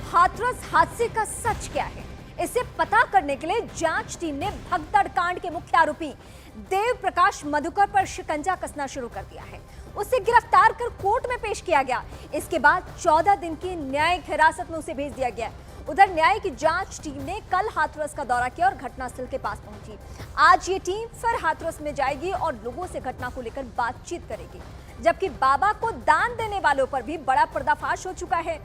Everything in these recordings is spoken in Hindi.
हाथरस हादसे का सच क्या है, इसे पता करने के लिए जांच टीम ने भगदड़ कांड के मुख्य आरोपी देव प्रकाश मधुकर पर शिकंजा कसना शुरू कर दिया है। उसे गिरफ्तार कर कोर्ट में पेश किया गया। इसके बाद 14 दिन की न्यायिक हिरासत में उसे भेज दिया गया। उधर न्यायिक जांच टीम ने कल हाथरस का दौरा किया और घटनास्थल के पास पहुंची। आज ये टीम फिर हाथरस में जाएगी और लोगों से घटना को लेकर बातचीत करेगी। जबकि बाबा को दान देने वालों पर भी बड़ा पर्दाफाश हो चुका है।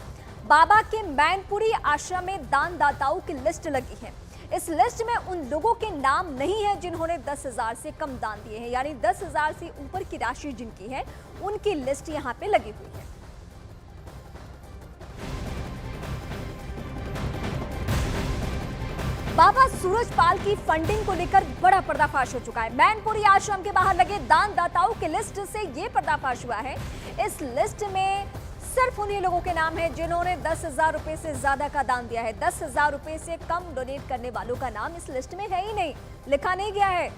बाबा के मैनपुरी आश्रम में दानदाताओं की लिस्ट लगी है। इस लिस्ट में उन लोगों के नाम नहीं है जिन्होंने 10,000 से कम दान दिए हैं, यानी 10,000 से ऊपर की राशि जिनकी है उनकी लिस्ट यहाँ पे लगी हुई है। बाबा सूरजपाल की फंडिंग को लेकर बड़ा पर्दाफाश हो चुका है। मैनपुरी आश्रम के बाहर लगे दानदाताओं की लिस्ट से यह पर्दाफाश हुआ है। इस लिस्ट में सिर्फ उन्हीं लोगों के नाम है जिन्होंने 10,000 रुपए से ज्यादा का दान दिया है। 10,000 रुपए से कम डोनेट करने वालों का नाम इस लिस्ट में है ही नहीं, लिखा नहीं गया है।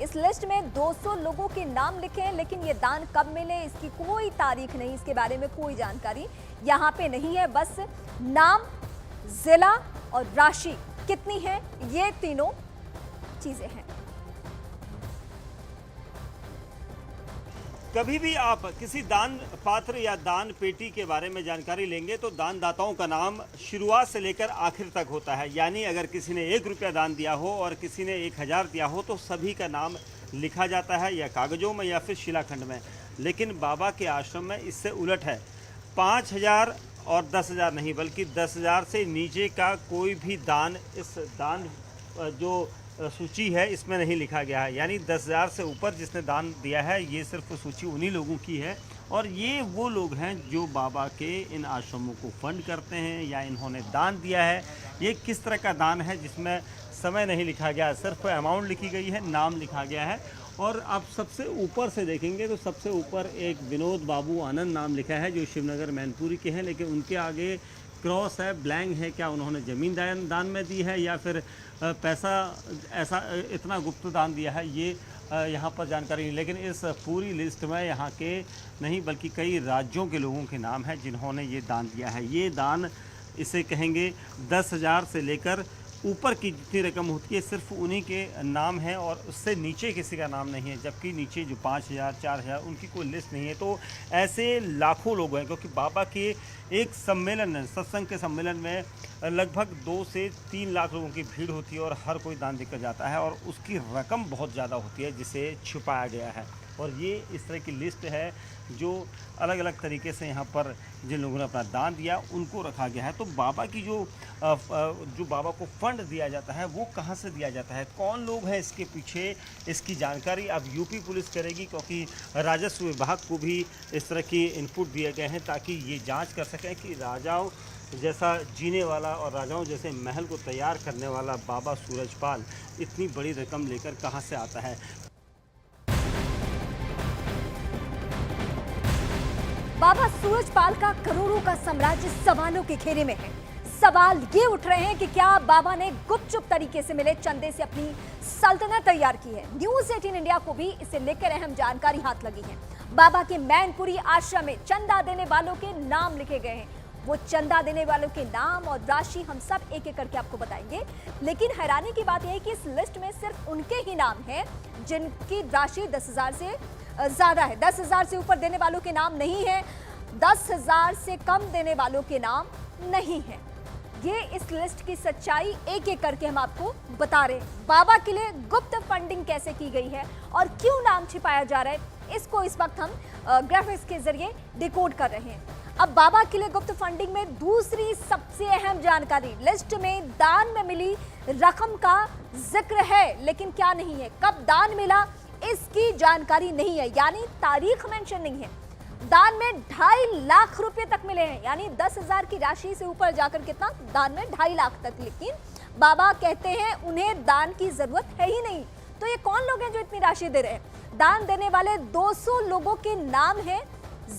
इस लिस्ट में 200 लोगों के नाम लिखे हैं, लेकिन ये दान कब मिले इसकी कोई तारीख नहीं, इसके बारे में कोई जानकारी यहाँ पे नहीं है। बस नाम, जिला और राशि कितनी है, ये तीनों चीजें हैं। कभी भी आप किसी दान पात्र या दान पेटी के बारे में जानकारी लेंगे तो दानदाताओं का नाम शुरुआत से लेकर आखिर तक होता है। यानी अगर किसी ने 1 रुपया दान दिया हो और किसी ने 1,000 दिया हो तो सभी का नाम लिखा जाता है, या कागजों में या फिर शिलाखंड में। लेकिन बाबा के आश्रम में इससे उलट है। 5,000 और 10,000 नहीं, बल्कि 10,000 से नीचे का कोई भी दान इस दान जो सूची है इसमें नहीं लिखा गया है। यानी 10,000 से ऊपर जिसने दान दिया है ये सिर्फ सूची उन्हीं लोगों की है। और ये वो लोग हैं जो बाबा के इन आश्रमों को फंड करते हैं या इन्होंने दान दिया है। ये किस तरह का दान है जिसमें समय नहीं लिखा गया, सिर्फ अमाउंट लिखी गई है, नाम लिखा गया है। और आप सबसे ऊपर से देखेंगे तो सबसे ऊपर एक विनोद बाबू आनंद नाम लिखा है जो शिवनगर मैनपुरी के हैं, लेकिन उनके आगे क्रॉस है, ब्लैंक है। क्या उन्होंने ज़मीन दान में दी है या फिर पैसा ऐसा इतना गुप्त दान दिया है, ये यहाँ पर जानकारी नहीं। लेकिन इस पूरी लिस्ट में यहाँ के नहीं बल्कि कई राज्यों के लोगों के नाम हैं जिन्होंने ये दान दिया है। ये दान इसे कहेंगे 10,000 से लेकर ऊपर की जितनी रकम होती है सिर्फ उन्हीं के नाम है और उससे नीचे किसी का नाम नहीं है। जबकि नीचे जो 5,000 4,000 उनकी कोई लिस्ट नहीं है। तो ऐसे लाखों लोग हैं, क्योंकि बाबा के एक सम्मेलन में, सत्संग के सम्मेलन में लगभग 2 से 3 लाख लोगों की भीड़ होती है और हर कोई दान देकर जाता है और उसकी रकम बहुत ज़्यादा होती है जिसे छुपाया गया है। और ये इस तरह की लिस्ट है जो अलग अलग तरीके से यहाँ पर जिन लोगों ने अपना दान दिया उनको रखा गया है। तो बाबा की जो बाबा को फंड दिया जाता है वो कहाँ से दिया जाता है, कौन लोग हैं इसके पीछे, इसकी जानकारी अब यूपी पुलिस करेगी, क्योंकि राजस्व विभाग को भी इस तरह की इनपुट दिए गए हैं ताकि ये जांच कर सकें कि राजाओं जैसा जीने वाला और राजाओं जैसे महल को तैयार करने वाला बाबा सूरजपाल इतनी बड़ी रकम लेकर कहाँ से आता है। बाबा सूरजपाल का करोड़ों का साम्राज्य सवालों के घेरे में है। सवाल ये उठ रहे हैं कि क्या बाबा ने गुपचुप तरीके से मिले चंदे से अपनी सल्तनत तैयार की है। न्यूज़ 18 इंडिया को भी इसे लेकर अहम जानकारी हाथ लगी है। बाबा के मैनपुरी आश्रम में चंदा देने वालों के नाम लिखे गए हैं। वो चंदा देने वालों के नाम और राशि हम सब एक एक करके आपको बताएंगे। लेकिन हैरानी की बात यह है कि इस लिस्ट में सिर्फ उनके ही नाम है जिनकी राशि 10,000 से ज्यादा है। 10,000 से ऊपर देने वालों के नाम नहीं है, 10,000 से कम देने वालों के नाम नहीं है। ये इस लिस्ट की सच्चाई एक एक करके हम आपको बता रहे हैं। बाबा के लिए गुप्त फंडिंग कैसे की गई है और क्यों नाम छिपाया जा रहा है, इसको इस वक्त हम ग्राफिक्स के जरिए डिकोड कर रहे हैं। अब बाबा के लिए गुप्त फंडिंग में दूसरी सबसे अहम जानकारी, लिस्ट में दान में मिली रकम का जिक्र है, लेकिन क्या नहीं है, कब दान मिला इसकी जानकारी नहीं है, यानी तारीख मेंशन नहीं है। दान में 2.5 लाख रुपए तक मिले हैं, यानी 10,000 की राशि से ऊपर जाकर कितना दान में 2.5 लाख तक। लेकिन बाबा कहते हैं उन्हें दान की जरूरत है ही नहीं। तो ये कौन लोग हैं जो इतनी राशि दे रहे हैं? दान देने वाले 200 लोगों के नाम है,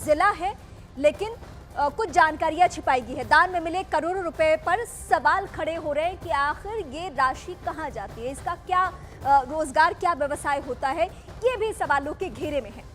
जिला है, लेकिन कुछ जानकारियां छिपाई गई है। दान में मिले करोड़ों रुपए पर सवाल खड़े हो रहे हैं कि आखिर ये राशि कहां जाती है, इसका क्या रोजगार, क्या व्यवसाय होता है, ये भी सवालों के घेरे में है।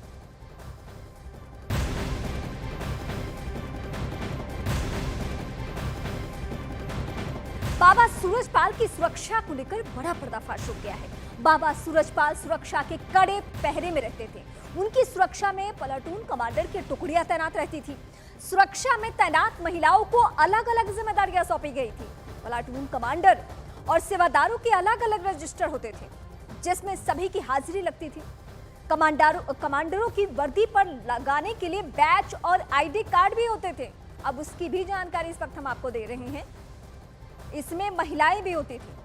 बाबा सूरजपाल की सुरक्षा को लेकर बड़ा पर्दाफाश हो गया है। बाबा सूरजपाल सुरक्षा के कड़े पहरे में रहते थे। उनकी सुरक्षा में प्लाटून कमांडर की टुकड़ियां तैनात रहती थी। सुरक्षा में तैनात महिलाओं को अलग अलग जिम्मेदारियां सौंपी गई थी। प्लाटून कमांडर और सेवादारों के अलग अलग रजिस्टर होते थे, जिसमें सभी की हाजिरी लगती थी। कमांडरों की वर्दी पर लगाने के लिए बैच और आईडी कार्ड भी होते थे। अब उसकी भी जानकारी इस वक्त हम आपको दे रहे हैं। इसमें महिलाएं भी होती थी।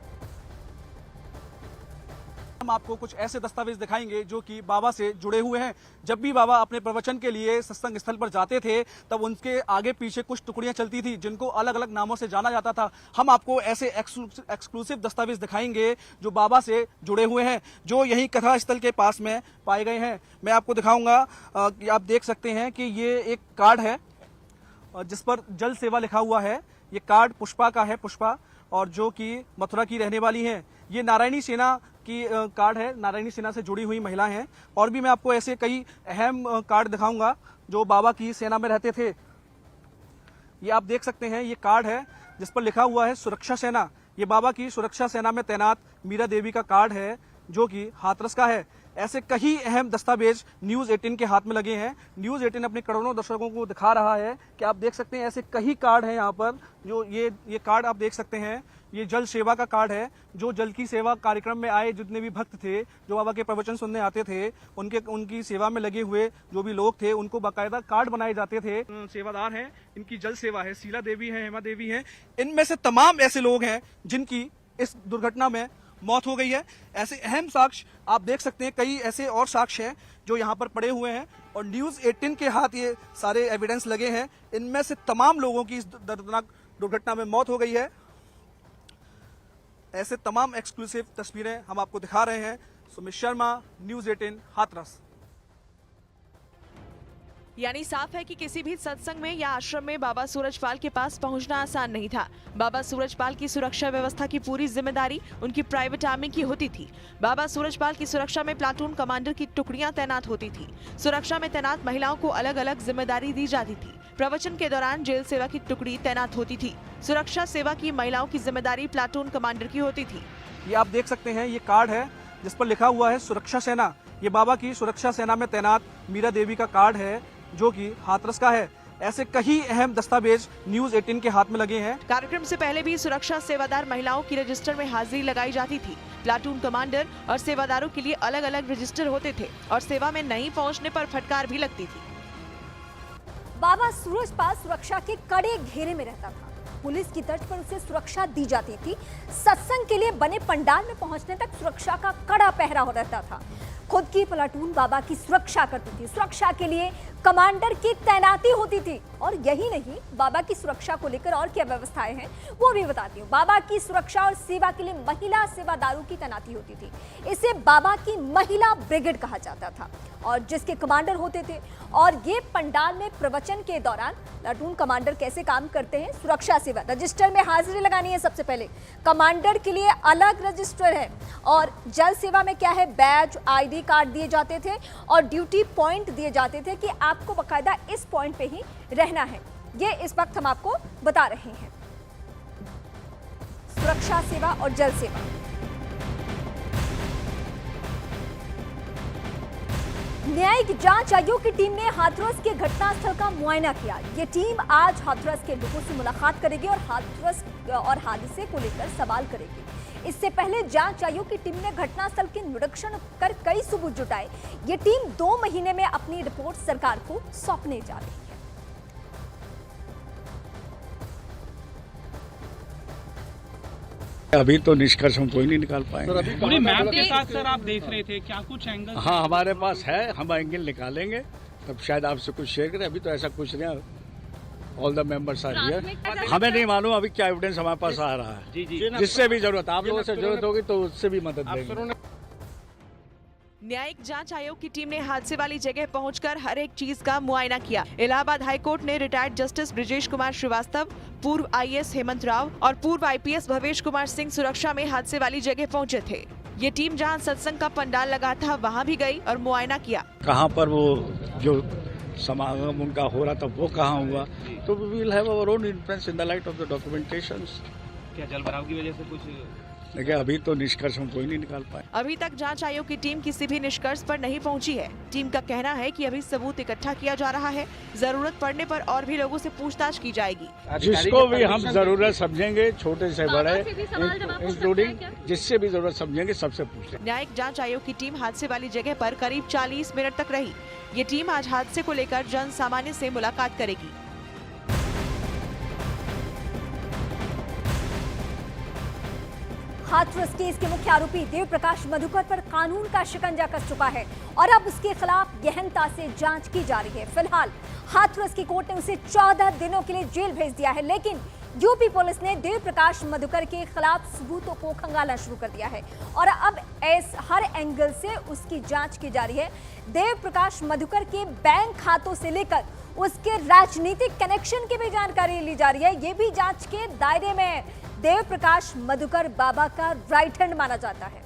हम आपको कुछ ऐसे दस्तावेज दिखाएंगे जो कि बाबा से जुड़े हुए हैं। जब भी बाबा अपने प्रवचन के लिए सत्संग स्थल पर जाते थे, तब उनके आगे पीछे कुछ टुकड़ियां चलती थी जिनको अलग अलग नामों से जाना जाता था। हम आपको ऐसे एक्सक्लूसिव दस्तावेज दिखाएंगे जो बाबा से जुड़े हुए हैं, जो यही कथा स्थल के पास में पाए गए हैं। मैं आपको दिखाऊंगा कि आप देख सकते हैं कि ये एक कार्ड है जिस पर जल सेवा लिखा हुआ है। ये कार्ड पुष्पा का है, पुष्पा, और जो कि मथुरा की रहने वाली हैं। ये नारायणी सेना की कार्ड है, नारायणी सेना से जुड़ी हुई महिला हैं। और भी मैं आपको ऐसे कई अहम कार्ड दिखाऊंगा जो बाबा की सेना में रहते थे। ये आप देख सकते हैं, ये कार्ड है जिस पर लिखा हुआ है सुरक्षा सेना। ये बाबा की सुरक्षा सेना में तैनात मीरा देवी का कार्ड है जो कि हाथरस का है। ऐसे कई अहम दस्तावेज न्यूज 18 के हाथ में लगे हैं। न्यूज 18 अपने करोड़ों दर्शकों को दिखा रहा है कि आप देख सकते हैं ऐसे कई कार्ड हैं यहाँ पर। जो ये कार्ड आप देख सकते हैं, ये जल सेवा का कार्ड है। जो जल की सेवा कार्यक्रम में आए जितने भी भक्त थे, जो बाबा के प्रवचन सुनने आते थे, उनकी सेवा में लगे हुए जो भी लोग थे, उनको बाकायदा कार्ड बनाए जाते थे। सेवादार हैं, इनकी जल सेवा है। शीला देवी है, हेमा देवी है। इनमें से तमाम ऐसे लोग हैं जिनकी इस दुर्घटना में मौत हो गई है। ऐसे अहम साक्ष्य आप देख सकते हैं। कई ऐसे और साक्ष्य हैं जो यहाँ पर पड़े हुए हैं और न्यूज 18 के हाथ ये सारे एविडेंस लगे हैं। इनमें से तमाम लोगों की इस दर्दनाक दुर्घटना में मौत हो गई है। ऐसे तमाम एक्सक्लूसिव तस्वीरें हम आपको दिखा रहे हैं। सुमित शर्मा, न्यूज 18, हाथरस। यानी साफ है कि किसी भी सत्संग में या आश्रम में बाबा सूरजपाल के पास पहुंचना आसान नहीं था। बाबा सूरजपाल की सुरक्षा व्यवस्था की पूरी जिम्मेदारी उनकी प्राइवेट आर्मी की होती थी। बाबा सूरजपाल की सुरक्षा में प्लाटून कमांडर की टुकड़ियां तैनात होती थी। सुरक्षा में तैनात महिलाओं को अलग अलग जिम्मेदारी दी जाती थी। प्रवचन के दौरान जेल सेवा की टुकड़ी तैनात होती थी। सुरक्षा सेवा की महिलाओं की जिम्मेदारी प्लाटून कमांडर की होती थी। ये आप देख सकते हैं, ये कार्ड है जिस पर लिखा हुआ है सुरक्षा सेना। ये बाबा की सुरक्षा सेना में तैनात मीरा देवी का कार्ड है जो कि हाथरस का है। ऐसे कई अहम दस्तावेज न्यूज 18 के हाथ में लगे हैं। कार्यक्रम से पहले भी सुरक्षा सेवादार महिलाओं की रजिस्टर में हाजिरी लगाई जाती थी। प्लाटून कमांडर और सेवादारों के लिए अलग अलग रजिस्टर होते थे और सेवा में नहीं पहुंचने पर फटकार भी लगती थी। बाबा सूरजपाल सुरक्षा के कड़े घेरे में रहता था। पुलिस की तर्ज पर उसे सुरक्षा दी जाती थी। सत्संग के लिए बने पंडाल में पहुंचने तक सुरक्षा का कड़ा पहरा हो रहता था। खुद की प्लाटून बाबा की सुरक्षा करती थी। सुरक्षा के लिए कमांडर की तैनाती होती थी। और यही नहीं, बाबा की सुरक्षा को लेकर और क्या व्यवस्थाएं हैं वो भी बताती हूँ। बाबा की सुरक्षा और सेवा के लिए महिला सेवादारों की तैनाती होती थी। इसे बाबा की महिला ब्रिगेड कहा जाता था और जिसके कमांडर होते थे। और ये पंडाल में प्रवचन के दौरान प्लाटून कमांडर कैसे काम करते हैं। सुरक्षा सेवा रजिस्टर में हाजिरी लगानी है। सबसे पहले कमांडर के लिए अलग रजिस्टर है। और जल सेवा में क्या है, बैज, आईडी कार्ड दिए जाते थे और ड्यूटी पॉइंट दिए जाते थे कि आपको बकायदा इस पॉइंट पे ही रहना है। ये इस वक्त हम आपको बता रहे हैं। सुरक्षा सेवा और जल सेवा। न्यायिक जांच आयोग की टीम ने हाथरस के घटनास्थल का मुआयना किया। ये टीम आज हाथरस के लोगों से मुलाकात करेगी और हाथरस और हादसे को लेकर सवाल करेगी। इससे पहले जांच आयोग की टीम ने घटनास्थल के निरीक्षण कर कई सबूत जुटाए। ये टीम 2 महीने में अपनी रिपोर्ट सरकार को सौंपने जा रही है। अभी तो निष्कर्ष हम कोई नहीं निकाल पाएंगे। पूरी मैप के साथ सर आप देख रहे थे, क्या कुछ एंगल? हाँ, हमारे पास है, हम एंगल निकालेंगे तब शायद आपसे कुछ शेयर करें। अभी तो ऐसा कुछ नहीं। All the members are here. हमें नहीं मालूम अभी क्या एविडेंस हमारे पास आ रहा है। जिससे भी जरूरत, आप लोगों से जरूरत होगी तो उससे भी मदद देंगे। न्यायिक जांच आयोग की टीम ने हादसे वाली जगह पहुंचकर हर एक चीज का मुआयना किया। इलाहाबाद हाईकोर्ट ने रिटायर्ड जस्टिस ब्रिजेश कुमार श्रीवास्तव, पूर्व IAS हेमंत राव और पूर्व IPS भवेश कुमार सिंह सुरक्षा में हादसे वाली जगह पहुंचे थे। ये टीम जहां सत्संग का पंडाल लगा था वहां भी गई और मुआयना किया। कहाँ पर वो जो समागम उनका हो रहा था वो कहाँ हुआ, तो we will have our own influence in the light of the documentations. क्या जलभराव की वजह से कुछ? देखिए अभी तो निष्कर्ष हम कोई नहीं निकाल पाए। अभी तक जांच आयोग की टीम किसी भी निष्कर्ष पर नहीं पहुंची है। टीम का कहना है कि अभी सबूत इकट्ठा किया जा रहा है, जरूरत पड़ने पर और भी लोगों से पूछताछ की जाएगी। जिसको भी हम जरूरत समझेंगे, छोटे से बड़े इंक्लूडिंग जिससे भी जरूरत समझेंगे सबसे पूछ लेंगे। न्यायिक जांच आयोग की टीम हादसे वाली जगह पर करीब 40 मिनट तक रही। ये टीम आज हादसे को लेकर जन सामान्य से मुलाकात करेगी। हाथरस केस के मुख्य आरोपी देव प्रकाश मधुकर पर कानून का शिकंजा कस चुका है और अब उसके खिलाफ गहनता से जांच की जा रही है। फिलहाल हाथरस की कोर्ट ने उसे 14 दिनों के लिए जेल भेज दिया है, लेकिन यूपी पुलिस ने देव प्रकाश मधुकर के खिलाफ सबूतों को खंगालना शुरू कर दिया है और अब हर एंगल से उसकी जांच की जा रही है। देव प्रकाश मधुकर के बैंक खातों से लेकर उसके राजनीतिक कनेक्शन की भी जानकारी ली जा रही है। ये भी जांच के दायरे में है। देव प्रकाश मधुकर बाबा का राइट हैंड माना जाता है।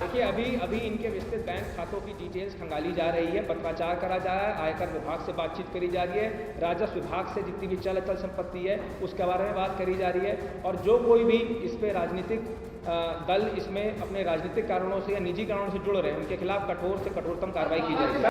देखिए अभी इनके विस्तृत बैंक खातों की डिटेल्स खंगाली जा रही है, पत्राचार करा जा रहा है, आयकर विभाग से बातचीत करी जा रही है, राजस्व विभाग से जितनी भी चल अचल संपत्ति है उसके बारे में बात करी जा रही है और जो कोई भी इस पे राजनीतिक दल इसमें अपने राजनीतिक कारणों से या निजी कारणों से जुड़ रहे हैं, उनके खिलाफ कठोर से कठोरतम कार्रवाई की जाएगी।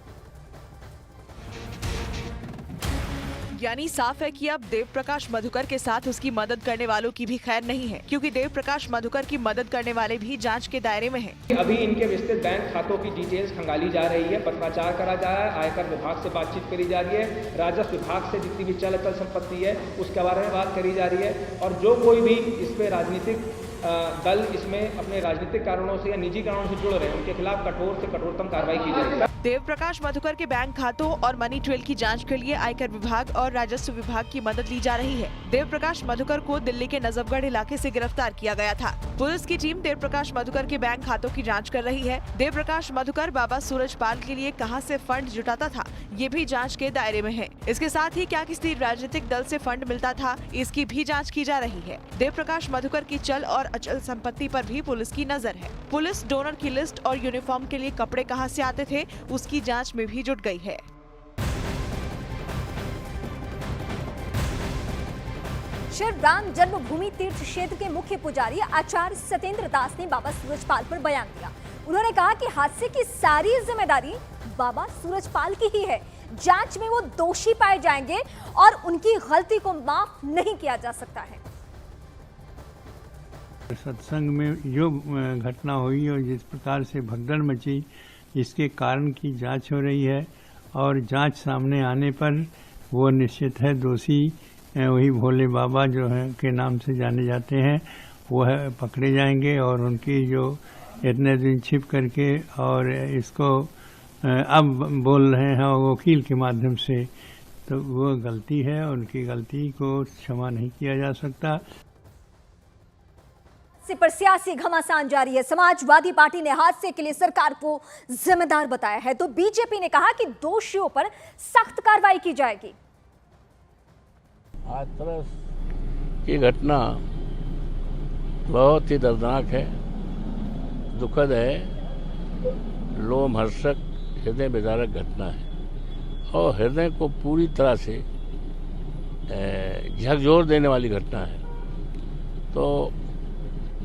यानी साफ है कि अब देव प्रकाश मधुकर के साथ उसकी मदद करने वालों की भी खैर नहीं है, क्योंकि देव प्रकाश मधुकर की मदद करने वाले भी जांच के दायरे में हैं। अभी इनके विस्तृत बैंक खातों की डिटेल्स खंगाली जा रही है, पत्राचार करा जा रहा है, आयकर विभाग से बातचीत करी जा रही है, राजस्व विभाग से जितनी भी चल अचल संपत्ति है उसके बारे में बात करी जा रही है और जो कोई भी इस पे राजनीतिक दल इसमें अपने राजनीतिक कारणों से या निजी कारणों से जुड़ रहे हैं, उनके खिलाफ कठोर से कठोरतम कार्रवाई की जाएगी। देव प्रकाश मधुकर के बैंक खातों और मनी ट्रेल की जांच के लिए आयकर विभाग और राजस्व विभाग की मदद ली जा रही है। देव प्रकाश मधुकर को दिल्ली के नजफगढ़ इलाके से गिरफ्तार किया गया था। पुलिस की टीम देव प्रकाश मधुकर के बैंक खातों की जांच कर रही है। देव प्रकाश मधुकर बाबा सूरजपाल के लिए कहां से फंड जुटाता था, ये भी जांच के दायरे में है। इसके साथ ही क्या किसी राजनीतिक दल से फंड मिलता था, इसकी भी जाँच की जा रही है। देव प्रकाश मधुकर की चल और अचल संपत्ति पर भी पुलिस की नजर है। पुलिस डोनर की लिस्ट और यूनिफॉर्म के लिए कपड़े कहां से आते थे, उसकी जांच में भी जुट गई है। श्री राम जन्मभूमि तीर्थ क्षेत्र के मुख्य पुजारी आचार्य सत्येंद्र दास ने बाबा सूरजपाल पर बयान दिया। उन्होंने कहा कि हादसे की सारी जिम्मेदारी बाबा सूरजपाल की ही है। जांच में वो दोषी पाए जाएंगे और उनकी गलती को माफ नहीं किया जा सकता है। सत्संग में जो घटना हुई और जिस प्रकार से भगदड़ मची, इसके कारण की जांच हो रही है और जांच सामने आने पर वो निश्चित है दोषी वही भोले बाबा जो है के नाम से जाने जाते हैं, वो है पकड़े जाएंगे और उनकी जो इतने दिन छिप करके और इसको अब बोल रहे हैं वकील के माध्यम से, तो वो गलती है। उनकी गलती को क्षमा नहीं किया जा सकता। पर सियासी घमासान जारी है। समाजवादी पार्टी ने हादसे के लिए सरकार को जिम्मेदार बताया है, तो बीजेपी ने कहा कि दोषियों पर सख्त कार्रवाई की जाएगी। हाथरस की घटना बहुत ही दर्दनाक है, दुखद है, लोमहर्षक, हृदय विदारक घटना है और हृदय को पूरी तरह से झकझोर देने वाली घटना है। तो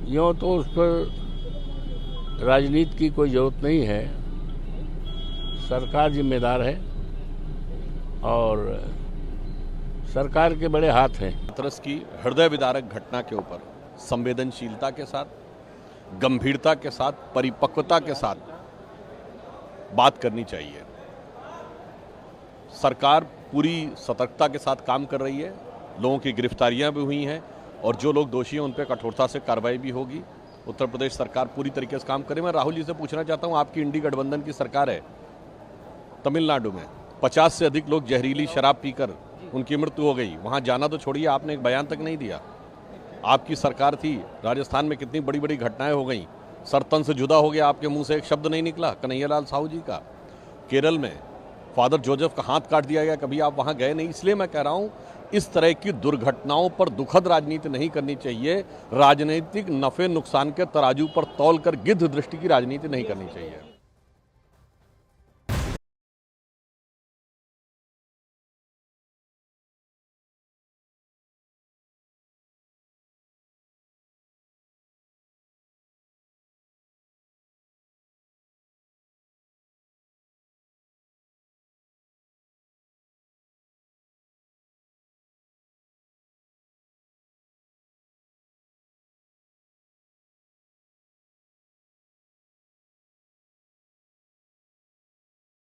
यूँ तो उस पर राजनीति की कोई जरूरत नहीं है, सरकार जिम्मेदार है और सरकार के बड़े हाथ हैं। हाथरस की हृदय विदारक घटना के ऊपर संवेदनशीलता के साथ, गंभीरता के साथ, परिपक्वता के साथ बात करनी चाहिए। सरकार पूरी सतर्कता के साथ काम कर रही है, लोगों की गिरफ्तारियां भी हुई हैं और जो लोग दोषी हैं उन पर कठोरता से कार्रवाई भी होगी। उत्तर प्रदेश सरकार पूरी तरीके से काम करे। मैं राहुल जी से पूछना चाहता हूं, आपकी इंडी गठबंधन की सरकार है, तमिलनाडु में 50 से अधिक लोग जहरीली शराब पीकर उनकी मृत्यु हो गई, वहां जाना तो छोड़िए, आपने एक बयान तक नहीं दिया। आपकी सरकार थी, राजस्थान में कितनी बड़ी बड़ी घटनाएं हो गई, सरतन से जुदा हो गया, आपके मुंह से एक शब्द नहीं निकला। कन्हैयालाल साहू जी का केरल में फादर जोसेफ का हाथ काट दिया गया, कभी आप वहां गए नहीं। इसलिए मैं कह रहा हूं, इस तरह की दुर्घटनाओं पर दुखद राजनीति नहीं करनी चाहिए। राजनीतिक नफे नुकसान के तराजू पर तौल कर गिद्ध दृष्टि की राजनीति नहीं करनी चाहिए।